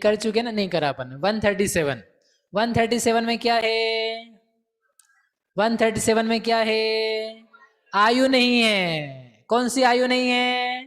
कर चुके ना, नहीं करा अपन। 137 में क्या है? 137 में क्या है? आयु नहीं है। कौन सी आयु नहीं है?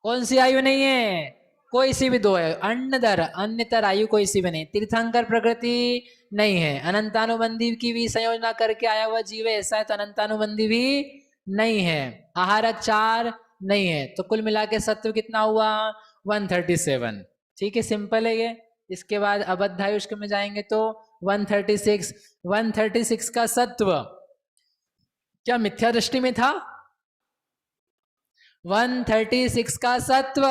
कौन सी आयु नहीं है? कोई सी भी दो है। अन्नतर अन्यतर आयु कोई सी भी नहीं। तीर्थंकर प्रकृति नहीं है। अनंतानुबंधी की भी संयोजना करके आया हुआ जीव ऐसा है तो अनंतानुबंधी भी नहीं है। आहारक 4 नहीं है। तो कुल मिला के सत्व कितना हुआ? 137। ठीक है, सिंपल है ये। इसके बाद अबद्धायुष्क में जाएंगे तो 136 का सत्व क्या मिथ्या दृष्टि में था? 136 का सत्व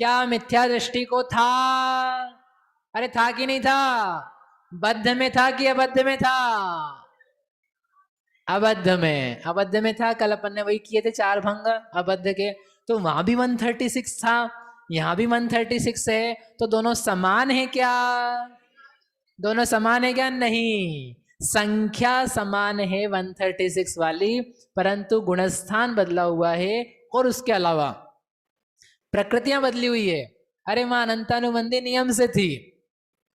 क्या मिथ्या दृष्टि को था? अरे था कि नहीं था? बद्ध में था कि अबद्ध में था? अबद्ध में था। कल अपन ने वही किए थे 4 भंग अबद्ध के, तो वहां भी 136 था, यहां भी 136 है। तो दोनों समान है क्या? दोनों समान है क्या? नहीं, संख्या समान है 136 वाली, परंतु गुणस्थान बदला हुआ है और उसके अलावा प्रकृतियां बदली हुई है। अरे वहां अनंतानुबंधी नियम से थी,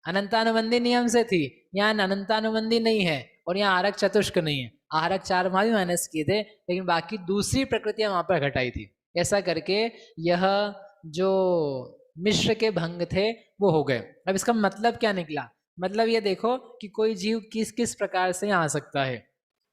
अनंतानुबंधी नियम से थी, यहाँ अनंतानुबंधी नहीं है और यहाँ आरक चतुष्क नहीं है। आरक 4 वहां भी माइनस किए थे, लेकिन बाकी दूसरी प्रकृतियां वहां पर घटाई थी। ऐसा करके यह जो मिश्र के भंग थे वो हो गए। अब इसका मतलब क्या निकला? मतलब ये देखो कि कोई जीव किस किस प्रकार से यहाँ आ सकता है।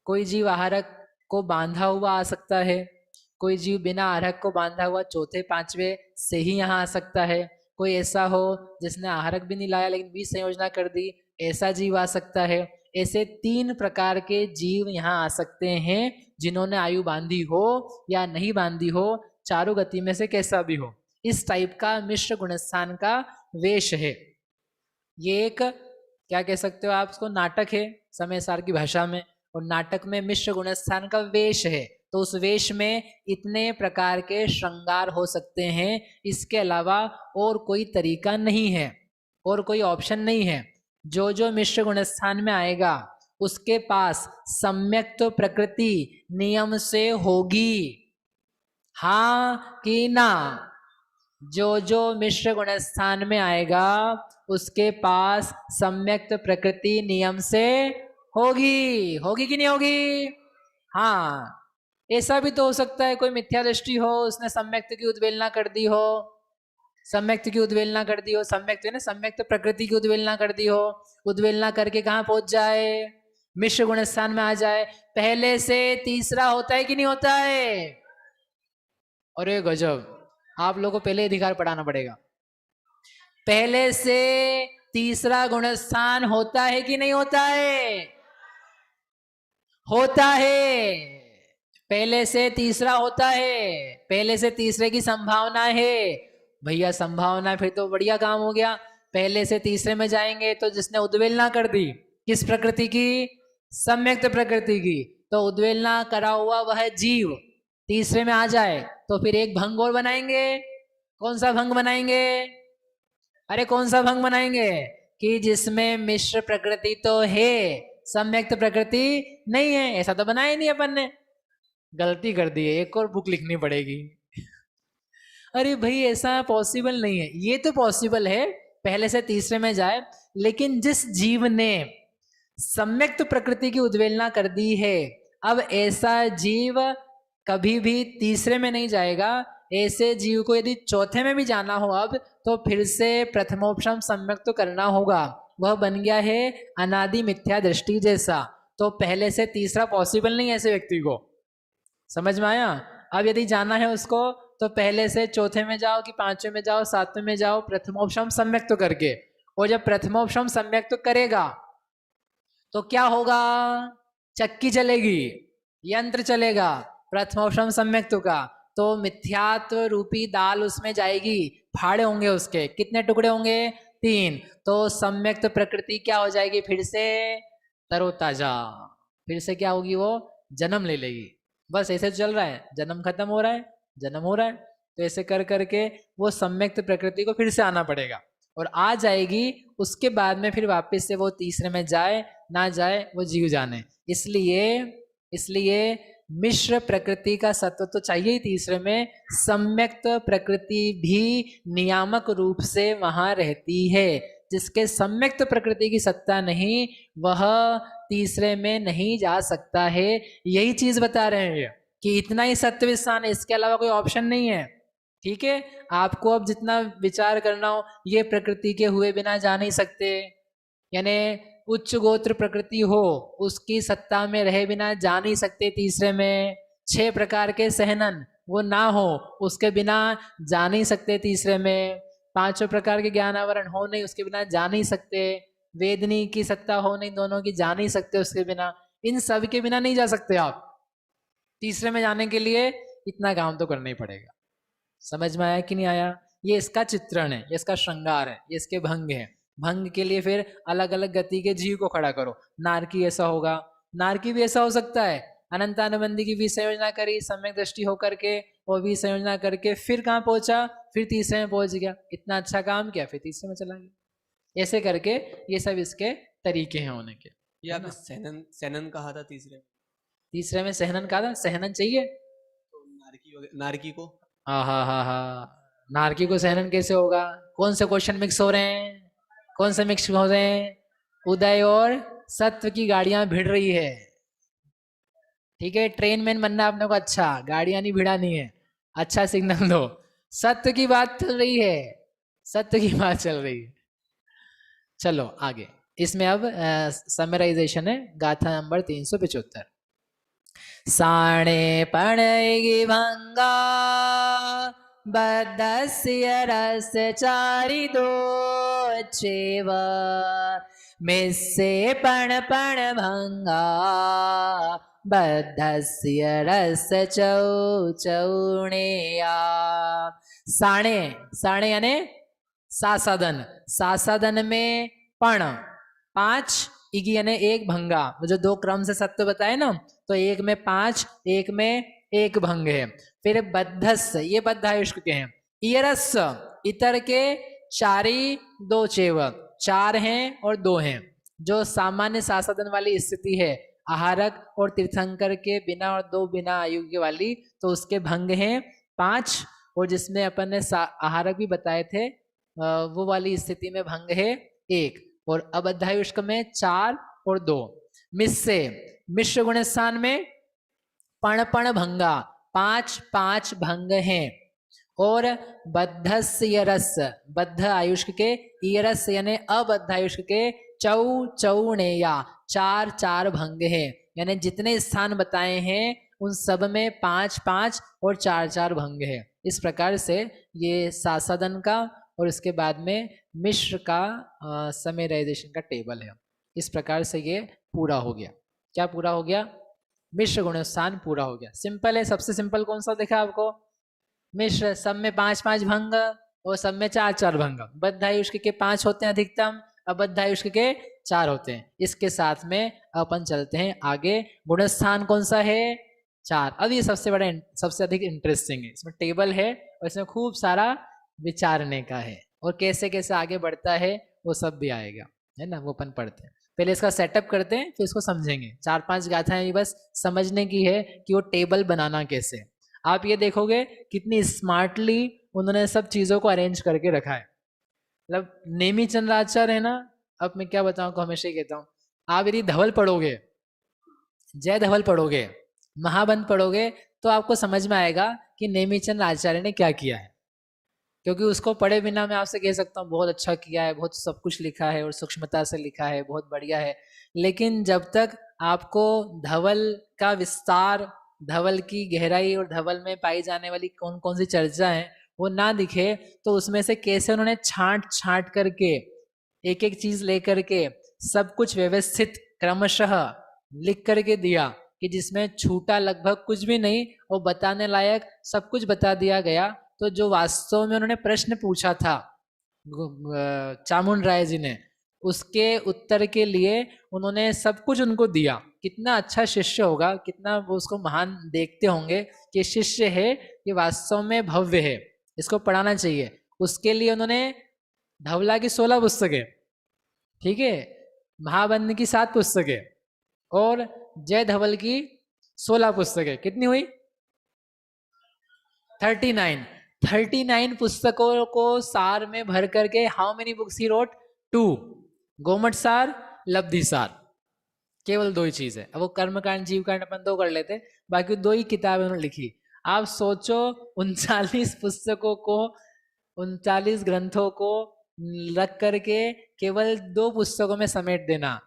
कोई जीव आहारक को बांधा हुआ आ सकता है, कोई जीव बिना आहारक को बांधा हुआ चौथे पांचवे से ही यहाँ आ सकता है, कोई ऐसा हो जिसने आहारक भी नहीं लाया लेकिन बीज संयोजना कर दी, ऐसा जीव आ सकता है। ऐसे 3 प्रकार के जीव यहाँ आ सकते हैं जिन्होंने आयु बांधी हो या नहीं बांधी हो, चारों गति में से कैसा भी हो। इस टाइप का मिश्र गुणस्थान का वेश है। ये एक क्या कह सकते हो आप, उसको नाटक है समय सार की भाषा में, और नाटक में मिश्र गुणस्थान का वेश है। तो उस वेश में इतने प्रकार के श्रृंगार हो सकते हैं, इसके अलावा और कोई तरीका नहीं है, और कोई ऑप्शन नहीं है। जो जो मिश्र गुणस्थान में आएगा उसके पास सम्यक तो प्रकृति नियम से होगी, हाँ कि ना? जो जो मिश्र गुणस्थान में आएगा उसके पास सम्यक्त प्रकृति नियम से होगी। होगी कि नहीं होगी? हाँ। ऐसा भी तो हो सकता है कोई मिथ्या दृष्टि हो, उसने सम्यक्त की उद्वेलना कर दी हो, सम्यक्त की उद्वेलना कर दी हो, सम्यक्त है ना, सम्यक्त प्रकृति की उद्वेलना कर दी हो, उद्वेलना करके कहाँ पहुंच जाए? मिश्र गुणस्थान में आ जाए। पहले से तीसरा होता है कि नहीं होता है? अरे गजब, आप लोगों को पहले अधिकार पढ़ाना पड़ेगा। पहले से तीसरा गुणस्थान होता है कि नहीं होता है? होता है। पहले से तीसरा होता है, पहले से तीसरे की संभावना है। भैया संभावना फिर तो बढ़िया काम हो गया। पहले से तीसरे में जाएंगे तो जिसने उद्वेलना कर दी, किस प्रकृति की? सम्यक्त प्रकृति की, तो उद्वेलना करा हुआ वह जीव तीसरे में आ जाए तो फिर एक भंग और बनाएंगे। कौन सा भंग बनाएंगे? अरे कौन सा भंग बनाएंगे? कि जिसमें मिश्र प्रकृति तो है, सम्यक्त प्रकृति नहीं है। ऐसा तो बनाया नहीं अपन ने, गलती कर दी है, एक और बुक लिखनी पड़ेगी। अरे भाई ऐसा पॉसिबल नहीं है। ये तो पॉसिबल है पहले से तीसरे में जाए, लेकिन जिस जीव ने सम्यक्त प्रकृति की उद्वेलना कर दी है, अब ऐसा जीव कभी भी तीसरे में नहीं जाएगा। ऐसे जीव को यदि चौथे में भी जाना हो अब, तो फिर से प्रथमोपशम सम्यक तो करना होगा। वह बन गया है अनादि मिथ्या दृष्टि जैसा। तो पहले से तीसरा पॉसिबल नहीं है ऐसे व्यक्ति को। समझ में आया? अब यदि जाना है उसको तो पहले से चौथे में जाओ कि पांचवें में जाओ, सातवें में जाओ, प्रथमोपशम सम्यक तो करके। और जब प्रथमोपशम सम्यक तो करेगा तो क्या होगा? चक्की चलेगी, यंत्र चलेगा प्रथमोपशम सम्यक्तु का। तो मिथ्यात्व रूपी दाल उसमें जाएगी, फाड़े होंगे उसके। कितने टुकड़े होंगे? 3। तो सम्यक्त प्रकृति क्या हो जाएगी? फिर से तरोताजा, फिर से क्या होगी? वो जन्म ले लेगी। बस ऐसे चल रहा है, जन्म खत्म हो रहा है, जन्म हो रहा है। तो ऐसे कर करके वो सम्यक्त प्रकृति को फिर से आना पड़ेगा, और आ जाएगी। उसके बाद में फिर वापस से वो तीसरे में जाए ना जाए वो जीव जाने। इसलिए मिश्र प्रकृति का सत्व तो चाहिए ही तीसरे में, सम्यक्त प्रकृति भी नियामक रूप से वहां रहती है। जिसके सम्यक्त प्रकृति की सत्ता नहीं वह तीसरे में नहीं जा सकता है। यही चीज बता रहे हैं कि इतना ही सत्व स्थान है, इसके अलावा कोई ऑप्शन नहीं है। ठीक है, आपको अब जितना विचार करना हो, ये प्रकृति के हुए बिना जा नहीं सकते, यानी उच्च गोत्र प्रकृति हो उसकी सत्ता में रहे बिना जा नहीं सकते तीसरे में। 6 प्रकार के सहनन वो ना हो उसके बिना जा नहीं सकते तीसरे में। 5 प्रकार के ज्ञान आवरण हो नहीं उसके बिना जा नहीं सकते। वेदनी की सत्ता हो नहीं दोनों की जा नहीं सकते उसके बिना। इन सब के बिना नहीं जा सकते आप। तीसरे में जाने के लिए इतना काम तो करना ही पड़ेगा। समझ में आया कि नहीं आया? ये इसका चित्रण है, ये इसका श्रृंगार है, ये इसके भंग है। भंग के लिए फिर अलग अलग गति के जीव को खड़ा करो। नारकी ऐसा होगा, नारकी भी ऐसा हो सकता है। अनंतानुबंधी की भी संयोजना करी, सम्यक दृष्टि होकर के वो भी संयोजना करके फिर कहाँ पहुंचा, फिर तीसरे में पहुंच गया। इतना अच्छा काम किया फिर तीसरे में चला गया। ऐसे करके ये सब इसके तरीके हैं होने के। ये आपने सहनन कहा था तीसरे में सहनन कहा था। सहनन चाहिए तो नारकी को हाँ, नारकी को सहनन कैसे होगा? कौन से क्वेश्चन मिक्स हो रहे हैं? कौन से मिक्स हो रहे हैं? उदय और सत्व की गाड़ियां भिड़ रही है। ठीक है, ट्रेन मैन बनना आपने को, अच्छा गाड़ियां नहीं भिड़ानी है, अच्छा सिग्नल दो। सत्य की बात चल रही है, सत्य की बात चल रही है। चलो आगे, इसमें अब समराइजेशन है गाथा नंबर 375। साणे पणगी भंगा बद्धस्य रस चारिदो चेव मिस्से पण पण भंगा बद्धस्य रस चौचौणेया। साणे, साणे यानी सासादन, सासादन में पण 5 इगी यानी 1 भंगा। जो 2 क्रम से सत्य बताए ना, तो 1 में 5, 1 में 1 भंग है। फिर बद्धस, ये बद्धायुष्क के हैं। इयरस, इतर के 4 2 चेव, 4 हैं और 2 हैं। जो सामान्य सासादन वाली स्थिति है, आहारक और तीर्थंकर के बिना और 2 बिना आयुग्य वाली, तो उसके भंग हैं 5। और जिसमें अपन ने आहारक भी बताए थे वो वाली स्थिति में भंग है 1। और अबद्धायुष्क में 4 और 2। मिस्से, मिश्र गुण स्थान में पण पण भंगा 5 5 भंग हैं। और बद्धस्य यरस, बद्ध आयुष्क के, इयरस यानी अबद्ध आयुष्क के चौचौणेया 4 4 भंग है। यानी जितने स्थान बताए हैं उन सब में 5 5 और 4 4 भंग है। इस प्रकार से ये सासादन का और इसके बाद में मिश्र का समराइजेशन का टेबल है। इस प्रकार से ये पूरा हो गया। क्या पूरा हो गया? मिश्र गुण स्थान पूरा हो गया। सिंपल है, सबसे सिंपल कौन सा देखा आपको? मिश्र, सब में 5 5 भंग और सब में 4 4 भंग। बद्धायुष्क के 5 होते हैं अधिकतम, अबद्धायुष्क के 4 होते हैं। इसके साथ में अपन चलते हैं आगे। गुणस्थान कौन सा है? 4। अब ये सबसे बड़ा, सबसे अधिक इंटरेस्टिंग है। इसमें टेबल है और इसमें खूब सारा विचारने का है, और कैसे कैसे आगे बढ़ता है वो सब भी आएगा, है ना, वो अपन पढ़ते हैं। पहले इसका सेटअप करते हैं फिर इसको समझेंगे। 4 5 गाथाएं ये बस समझने की है कि वो टेबल बनाना कैसे। आप ये देखोगे कितनी स्मार्टली उन्होंने सब चीजों को अरेंज करके रखा है। मतलब नेमी चंद्राचार्य है ना, अब मैं क्या बताऊं, को हमेशा ही कहता हूँ, आप यदि धवल पढ़ोगे, जय धवल पढ़ोगे, महाबंध पढ़ोगे, तो आपको समझ में आएगा कि नेमीचंद आचार्य ने क्या किया है। क्योंकि उसको पढ़े बिना मैं आपसे कह सकता हूँ बहुत अच्छा किया है, बहुत सब कुछ लिखा है और सूक्ष्मता से लिखा है, बहुत बढ़िया है। लेकिन जब तक आपको धवल का विस्तार, धवल की गहराई और धवल में पाई जाने वाली कौन कौन सी चर्चा है वो ना दिखे, तो उसमें से कैसे उन्होंने छांट छांट करके एक एक चीज लेकर के सब कुछ व्यवस्थित क्रमशः लिख करके दिया कि जिसमें छूटा लगभग कुछ भी नहीं और बताने लायक सब कुछ बता दिया गया। तो जो वास्तव में उन्होंने प्रश्न पूछा था चामुंड राय जी ने, उसके उत्तर के लिए उन्होंने सब कुछ उनको दिया। कितना अच्छा शिष्य होगा, कितना वो उसको महान देखते होंगे कि शिष्य है, ये वास्तव में भव्य है, इसको पढ़ाना चाहिए। उसके लिए उन्होंने धवला की 16 पुस्तकें, ठीक है, महाबंध की 7 पुस्तकें और जय धवल की 16 पुस्तकें, कितनी हुई? 39। 39 पुस्तकों को सार में भर करके how many books he wrote? 2। Gomat सार, लब्धि सार, केवल 2 ही चीज है। अब वो कर्मकांड जीव कांड अपन 2 कर लेते, बाकी 2 ही किताबें उन्होंने लिखी। आप सोचो 39 पुस्तकों को, 39 ग्रंथों को रख करके केवल 2 पुस्तकों में समेट देना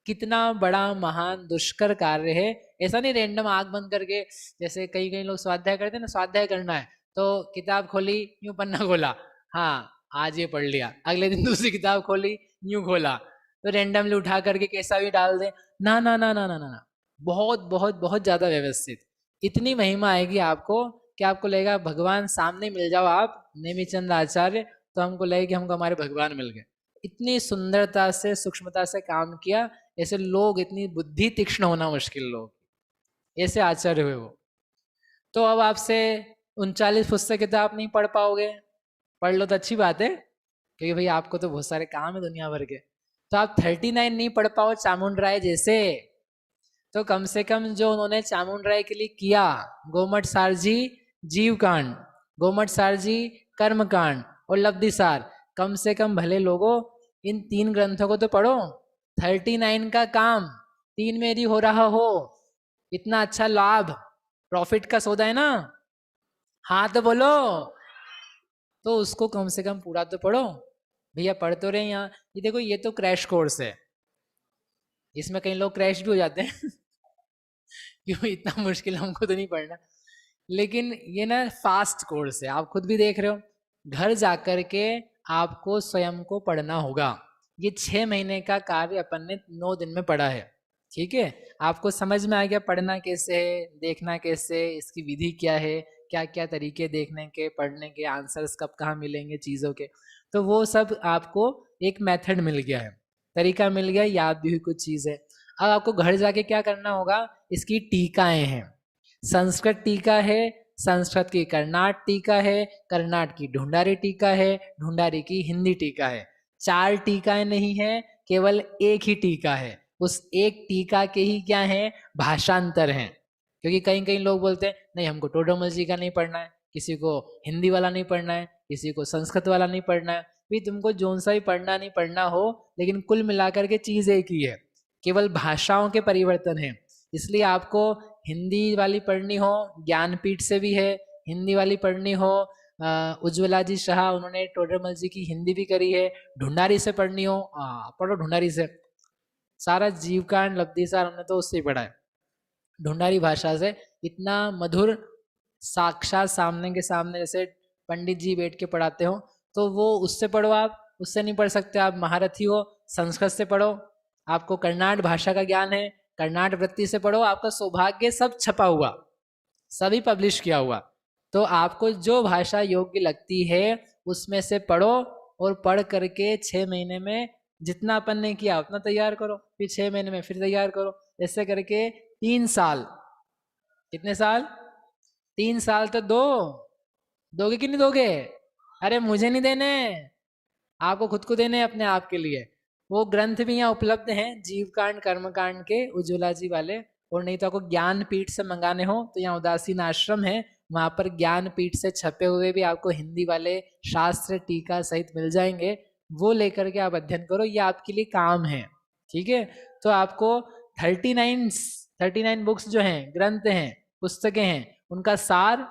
कितना बड़ा महान दुष्कर कार्य है। ऐसा नहीं रैंडम आंख बंद करके, जैसे कई कई लोग स्वाध्याय करते हैं ना, स्वाध्याय करना है तो किताब खोली, यूं पन्ना खोला, हाँ आज ये पढ़ लिया, अगले दिन दूसरी किताब खोली, यूं खोला, तो रैंडमली उठा करके कैसा भी डाल दे। ना ना ना ना ना ना, बहुत बहुत बहुत ज्यादा व्यवस्थित। इतनी महिमा आएगी आपको कि आपको लगेगा भगवान सामने मिल जाओ आप, नेमिचंद आचार्य, तो हमको लगे कि हमको हमारे भगवान मिल गए। इतनी सुंदरता से सूक्ष्मता से काम किया। ऐसे लोग, इतनी बुद्धि तीक्ष्ण होना मुश्किल लोग, ऐसे आचार्य हुए वो। तो अब आपसे 39 पुस्तकें तो आप नहीं पढ़ पाओगे, पढ़ लो तो अच्छी बात है, क्योंकि भाई आपको तो बहुत सारे काम है दुनिया भर के। तो आप 39 नहीं पढ़ पाओ चामुंड राय जैसे, तो कम से कम जो उन्होंने चामुंड राय के लिए किया, गोमट सार जी जीव कांड, गोमट सार जी कर्म कांड और लब्धि सार, कम से कम भले लोगों इन 3 ग्रंथों को तो पढ़ो। 39 का काम 3 में यदि हो रहा हो, इतना अच्छा लाभ, प्रॉफिट का सौदा है ना, हाँ तो बोलो, तो उसको कम से कम पूरा तो पढ़ो। भैया पढ़ तो रहे यहाँ, ये देखो ये तो क्रैश कोर्स है, इसमें कई लोग क्रैश भी हो जाते हैं क्यों, इतना मुश्किल हमको तो नहीं पढ़ना, लेकिन ये ना फास्ट कोर्स है, आप खुद भी देख रहे हो। घर जाकर के आपको स्वयं को पढ़ना होगा। ये 6 महीने का कार्य अपन ने 9 दिन में पढ़ा है, ठीक है। आपको समझ में आ गया पढ़ना कैसे है, देखना कैसे, इसकी विधि क्या है, क्या क्या तरीके देखने के, पढ़ने के, आंसर्स कब कहाँ मिलेंगे चीज़ों के, तो वो सब आपको एक मेथड मिल गया है, तरीका मिल गया, याद भी हुई कुछ चीज़ है। अब आपको घर जाके क्या करना होगा, इसकी टीकाएं हैं। संस्कृत टीका है, संस्कृत की कर्नाट टीका है, कर्नाट की ढूंढारी टीका है, ढूंढारी की हिंदी टीका है। 4 टीकाएं नहीं है, केवल एक ही टीका है। उस एक टीका के ही क्या है, भाषांतर हैं। क्योंकि कई कई लोग बोलते हैं नहीं हमको टोडरमल जी का नहीं पढ़ना है, किसी को हिंदी वाला नहीं पढ़ना है, किसी को संस्कृत वाला नहीं पढ़ना है। भी तुमको जोन सा भी पढ़ना नहीं पढ़ना हो, लेकिन कुल मिलाकर के चीज एक ही है, केवल भाषाओं के परिवर्तन है। इसलिए आपको हिंदी वाली पढ़नी हो, ज्ञानपीठ से भी है, हिंदी वाली पढ़नी हो, उज्ज्वला जी शाह उन्होंने टोडरमल जी की हिंदी भी करी है, ढूंढारी से पढ़नी हो पढ़ो ढूंढारी से, सारा जीवकांड लब्धि सार हमने तो उससे ही पढ़ा है। ढूंढारी भाषा से इतना मधुर, साक्षात सामने के सामने जैसे पंडित जी बैठ के पढ़ाते हो, तो वो उससे पढ़ो। आप उससे नहीं पढ़ सकते, आप महारथी हो, संस्कृत से पढ़ो। आपको कर्नाट भाषा का ज्ञान है, कर्नाट वृत्ति से पढ़ो। आपका सौभाग्य सब छपा हुआ, सभी पब्लिश किया हुआ, तो आपको जो भाषा योग्य लगती है उसमें से पढ़ो, और पढ़ करके 6 महीने में जितना अपन ने किया उतना तैयार करो, फिर 6 महीने में फिर तैयार करो, ऐसे करके 3 साल। कितने साल? 3 साल तो दोगे कि नहीं दोगे? अरे मुझे नहीं देने, आपको खुद को देने अपने आप के लिए। वो ग्रंथ भी यहाँ उपलब्ध हैं, जीवकांड कर्मकांड के, उज्ज्वला जी वाले। और नहीं तो आपको ज्ञानपीठ से मंगाने हो तो यहाँ उदासीन आश्रम है, वहां पर ज्ञानपीठ से छपे हुए भी आपको हिंदी वाले शास्त्र टीका सहित मिल जाएंगे, वो लेकर के आप अध्ययन करो, ये आपके लिए काम है, ठीक है। तो आपको 39 बुक्स जो हैं, ग्रंथ हैं, पुस्तकें हैं, उनका सार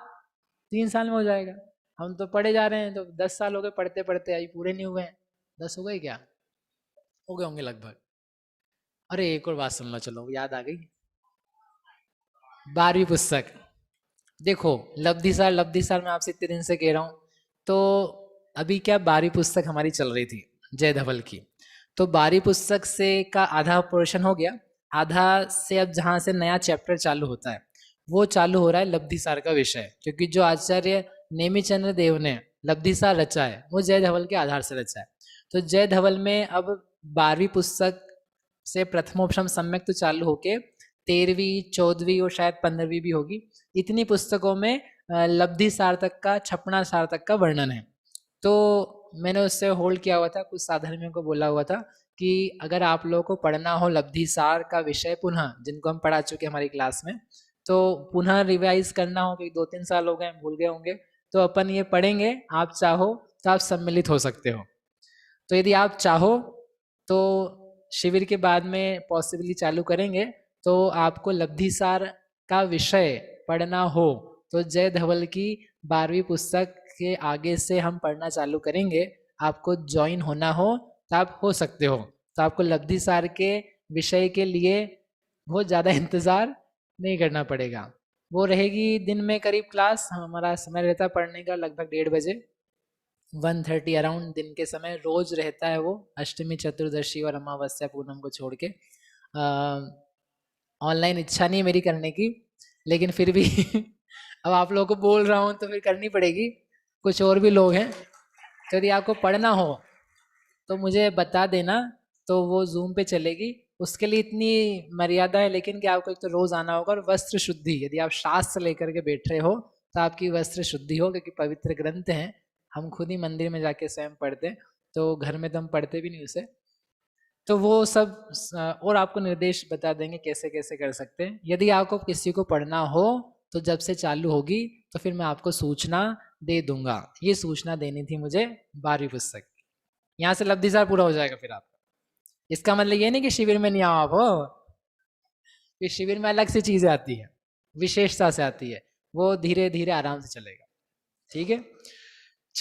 3 साल में हो जाएगा। हम तो पढ़े जा रहे हैं, तो 10 साल हो गए पढ़ते पढ़ते, अभी पूरे नहीं हुए हैं। 10 हो गए क्या? हो गए होंगे लगभग। अरे एक और बात सुन लो, चलो याद आ गई। 12वीं पुस्तक देखो, लब्धि सार मैं आपसे इतने दिन से कह रहा हूँ, तो अभी क्या 12वीं पुस्तक हमारी चल रही थी जय धवल की, तो 12वीं पुस्तक से का आधा पोर्शन हो गया, आधा से अब जहाँ से नया चैप्टर चालू होता है वो चालू हो रहा है लब्धि सार का विषय, क्योंकि जो आचार्य नेमिचंद्र देव ने लब्धि सार रचा है वो जय धवल के आधार से रचा है। तो जय धवल में अब 12वीं पुस्तक से प्रथमोपशम सम्यक तो चालू होके 13वीं 14वीं और शायद 15वीं भी होगी, इतनी पुस्तकों में लब्धि सार तक का, छपना सार तक का वर्णन है। तो मैंने उससे होल्ड किया हुआ था, कुछ साधर्मियों को बोला हुआ था कि अगर आप लोगों को पढ़ना हो लब्धि सार का विषय पुनः, जिनको हम पढ़ा चुके हमारी क्लास में, तो पुनः रिवाइज करना हो क्योंकि 2-3 साल हो गए भूल गए होंगे, तो अपन ये पढ़ेंगे। आप चाहो तो आप सम्मिलित हो सकते हो। तो यदि आप चाहो तो शिविर के बाद में पॉसिबली चालू करेंगे। तो आपको लब्धिसार का विषय पढ़ना हो तो जय धवल की 12वीं पुस्तक के आगे से हम पढ़ना चालू करेंगे। आपको ज्वाइन होना हो तो आप हो सकते हो। तो आपको लब्धिसार के विषय के लिए बहुत ज़्यादा इंतज़ार नहीं करना पड़ेगा। वो रहेगी दिन में करीब क्लास, हमारा समय रहता है पढ़ने का लगभग 1:30 बजे, 1:30 अराउंड दिन के समय रोज रहता है वो, अष्टमी चतुर्दशी और अमावस्या पूनम को छोड़ के। ऑनलाइन इच्छा नहीं है मेरी करने की, लेकिन फिर भी अब आप लोगों को बोल रहा हूँ तो फिर करनी पड़ेगी। कुछ और भी लोग हैं, तो यदि आपको पढ़ना हो तो मुझे बता देना, तो वो जूम पे चलेगी। उसके लिए इतनी मर्यादा है लेकिन कि आपको एक तो रोज आना होगा, और वस्त्र शुद्धि, यदि आप शास्त्र लेकर के बैठ रहे हो तो आपकी वस्त्र शुद्धि हो, क्योंकि पवित्र ग्रंथ हैं। हम खुद ही मंदिर में जाके स्वयं पढ़ते हैं, तो घर में तो हम पढ़ते भी नहीं उसे। तो वो सब और आपको निर्देश बता देंगे कैसे कैसे कर सकते हैं। यदि आपको किसी को पढ़ना हो तो जब से चालू होगी तो फिर मैं आपको सूचना दे दूंगा। ये सूचना देनी थी मुझे 12वीं पुस्तक की। यहाँ से लब्धिसार पूरा हो जाएगा फिर आपका। इसका मतलब ये नहीं कि शिविर में नहीं आओ आप, हो फिर शिविर में अलग से चीजें आती है, विशेषता से आती है, वो धीरे धीरे आराम से चलेगा। ठीक है।